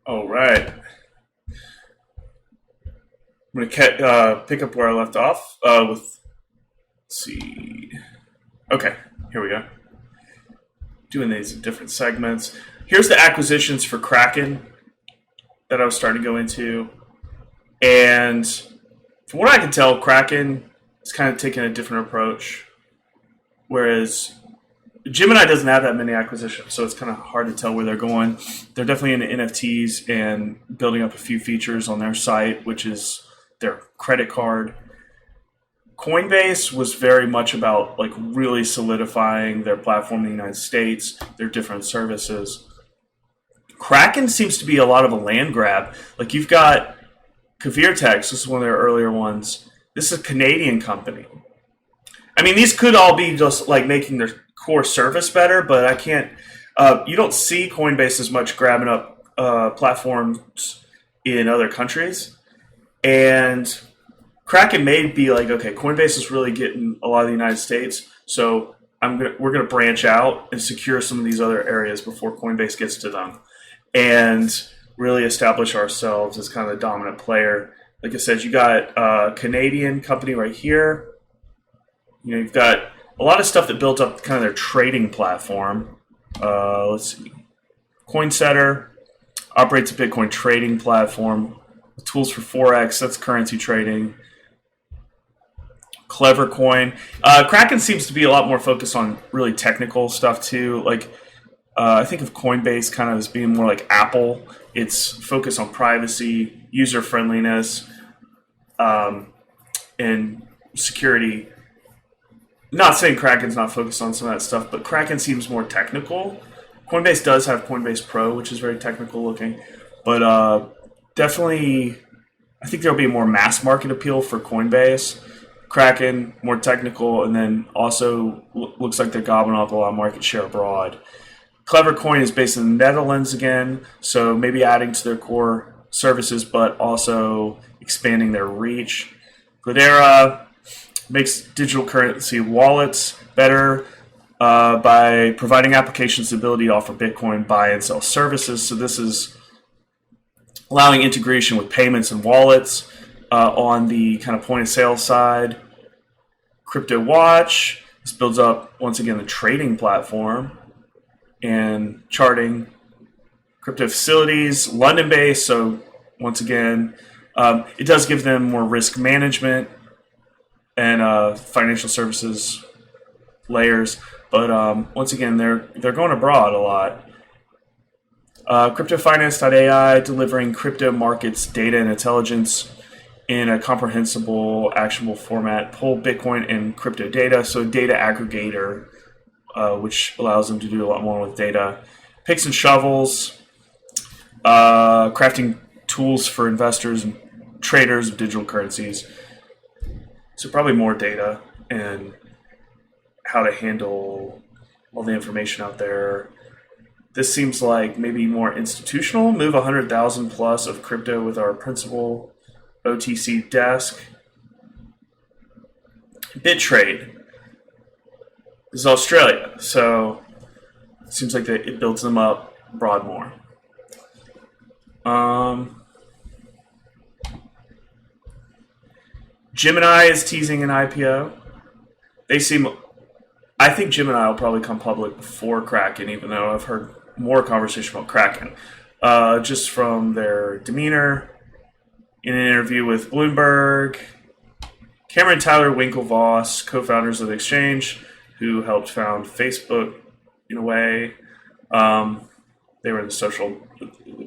All right. I'm going to pick up where I left off with, let's see. Okay, here we go. Doing these in different segments. Here's the acquisitions for Kraken that I was starting to go into. And from what I can tell, Kraken is kind of taking a different approach. Whereas Gemini doesn't have that many acquisitions, so it's kind of hard to tell where they're going. They're definitely into NFTs and building up a few features on their site, which is their credit card. Coinbase was very much about like really solidifying their platform in the United States, their different services. Kraken seems to be a lot of a land grab. Like you've got Kavirtex, this is one of their earlier ones. This is a Canadian company. I mean, these could all be just like making their core service better, but I can't. You don't see Coinbase as much grabbing up platforms in other countries, and Kraken may be like, okay, Coinbase is really getting a lot of the United States, so we're gonna branch out and secure some of these other areas before Coinbase gets to them, and really establish ourselves as kind of the dominant player. Like I said, you got a Canadian company right here. You know, you've got a lot of stuff that built up kind of their trading platform. Let's see. CoinSetter operates a Bitcoin trading platform. Tools for Forex, that's currency trading. Clever Coin. Kraken seems to be a lot more focused on really technical stuff too. Like I think of Coinbase kind of as being more like Apple. It's focused on privacy, user friendliness, and security. Not saying Kraken's not focused on some of that stuff, but Kraken seems more technical. Coinbase does have Coinbase Pro, which is very technical looking, but definitely, I think there'll be a more mass market appeal for Coinbase. Kraken, more technical, and then also looks like they're gobbling up a lot of market share abroad. Clever Coin is based in the Netherlands again, so maybe adding to their core services, but also expanding their reach. Regulator makes digital currency wallets better by providing applications the ability to offer Bitcoin buy and sell services. So this is allowing integration with payments and wallets on the kind of point of sale side. Crypto Watch, this builds up once again the trading platform and charting. Crypto Facilities, London based, so once again it does give them more risk management and financial services layers, but once again, they're going abroad a lot. CryptoFinance.ai, delivering crypto markets data and intelligence in a comprehensible, actionable format. Pull Bitcoin and crypto data, so data aggregator, which allows them to do a lot more with data. Picks and shovels, crafting tools for investors and traders of digital currencies. So probably more data and how to handle all the information out there. This seems like maybe more institutional. Move 100,000 plus of crypto with our principal OTC desk. BitTrade. This is Australia, so it seems like it builds them up broad more. Gemini is teasing an IPO. I think Gemini will probably come public before Kraken, even though I've heard more conversation about Kraken. Just from their demeanor. In an interview with Bloomberg, Cameron and Tyler Winklevoss, co-founders of the exchange, who helped found Facebook in a way. They were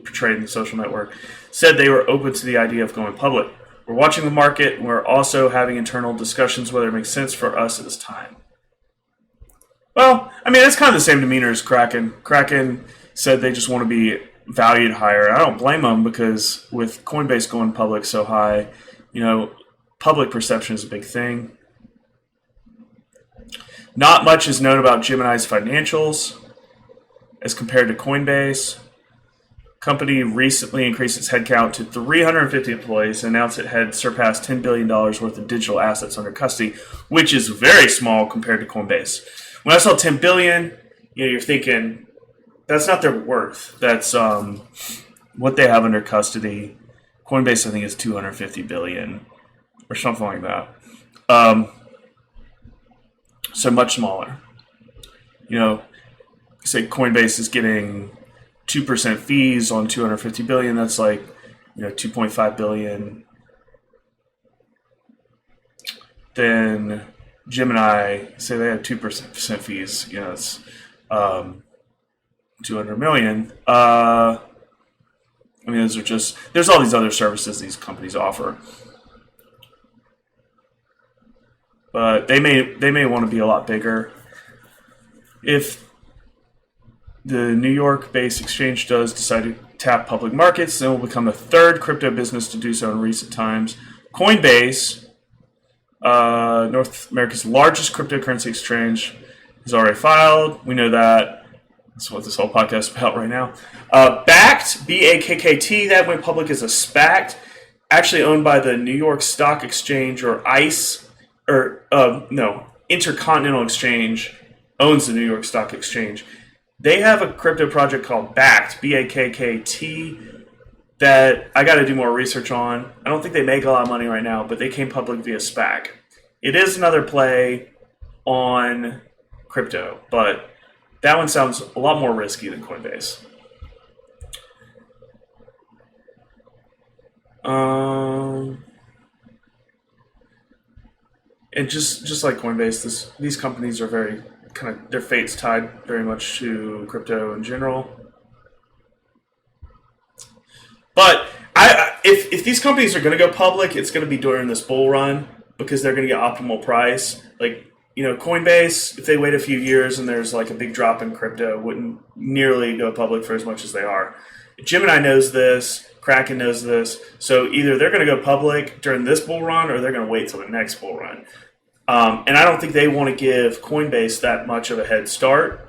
portrayed in the social network, said they were open to the idea of going public. We're watching the market, and we're also having internal discussions whether it makes sense for us at this time. Well, I mean, that's kind of the same demeanor as Kraken. Kraken said they just want to be valued higher. I don't blame them, because with Coinbase going public so high, public perception is a big thing. Not much is known about Gemini's financials as compared to Coinbase. Company recently increased its headcount to 350 employees and announced it had surpassed $10 billion worth of digital assets under custody, which is very small compared to Coinbase. When I saw $10 billion, you're thinking that's not their worth. That's what they have under custody. Coinbase, I think, is 250 billion or something like that. So much smaller. Say Coinbase is getting 2% fees on 250 billion. That's like 2.5 billion. Then Gemini, say they have 2% fees. It's 200 million. Those are just, there's all these other services these companies offer. But they may want to be a lot bigger. If the New York-based exchange does decide to tap public markets, then it will become the third crypto business to do so in recent times. Coinbase, North America's largest cryptocurrency exchange, has already filed. We know that. That's what this whole podcast is about right now. Bakkt, B-A-K-K-T, that went public as a SPAC, actually owned by the New York Stock Exchange, or ICE, Intercontinental Exchange owns the New York Stock Exchange. They have a crypto project called Bakkt, B-A-K-K-T, that I got to do more research on. I don't think they make a lot of money right now, but they came public via SPAC. It is another play on crypto, but that one sounds a lot more risky than Coinbase. And just like Coinbase, these companies are very their fate's tied very much to crypto in general. But if these companies are going to go public, it's going to be during this bull run because they're going to get optimal price. Like, Coinbase, if they wait a few years and there's like a big drop in crypto, wouldn't nearly go public for as much as they are. Gemini knows this. Kraken knows this. So either they're going to go public during this bull run or they're going to wait till the next bull run. And I don't think they want to give Coinbase that much of a head start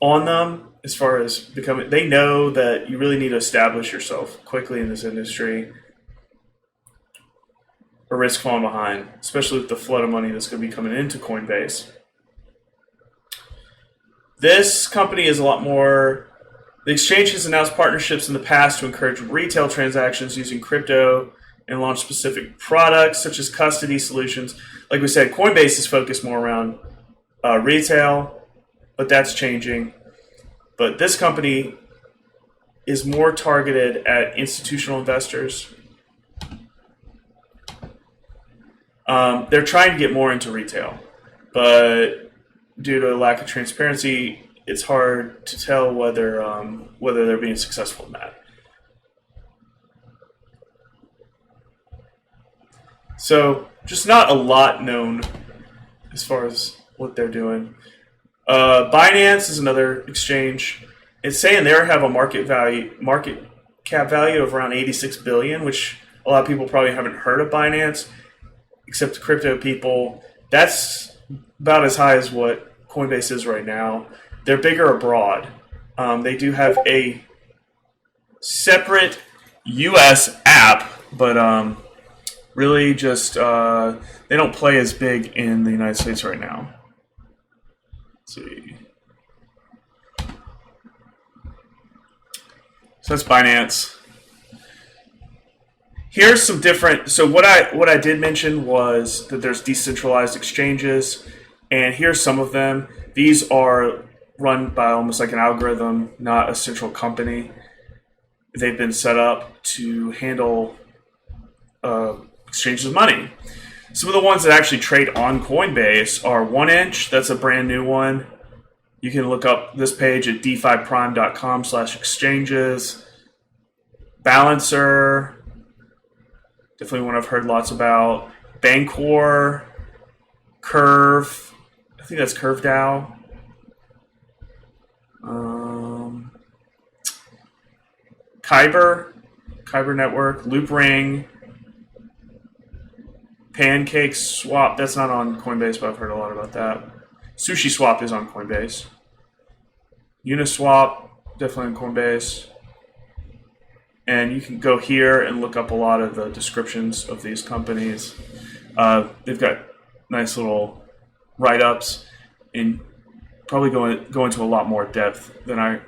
on them as far as becoming. They know that you really need to establish yourself quickly in this industry or risk falling behind, especially with the flood of money that's going to be coming into Coinbase. This company is a lot more. The exchange has announced partnerships in the past to encourage retail transactions using crypto and launch specific products such as custody solutions. Like we said, Coinbase is focused more around retail, but that's changing. But this company is more targeted at institutional investors. They're trying to get more into retail, but due to a lack of transparency, it's hard to tell whether they're being successful in that. So just not a lot known as far as what they're doing. Binance is another exchange. It's saying they have a market cap value of around 86 billion, which a lot of people probably haven't heard of Binance, except the crypto people. That's about as high as what Coinbase is right now. They're bigger abroad. They do have a separate U.S. app, but really just they don't play as big in the United States right now. Let's see. So that's Binance. Here's some different. So what I did mention was that there's decentralized exchanges, and here's some of them. These are run by almost like an algorithm, not a central company. They've been set up to handle exchanges of money. Some of the ones that actually trade on Coinbase are 1inch. That's a brand new one. You can look up this page at defiprime.com/exchanges. Balancer, definitely one I've heard lots about. Bancor, Curve, I think that's CurveDAO. Kyber Network, Loopring, Pancake Swap. That's not on Coinbase, but I've heard a lot about that. Sushi Swap is on Coinbase. Uniswap, definitely on Coinbase. And you can go here and look up a lot of the descriptions of these companies. They've got nice little write-ups and probably go into a lot more depth than I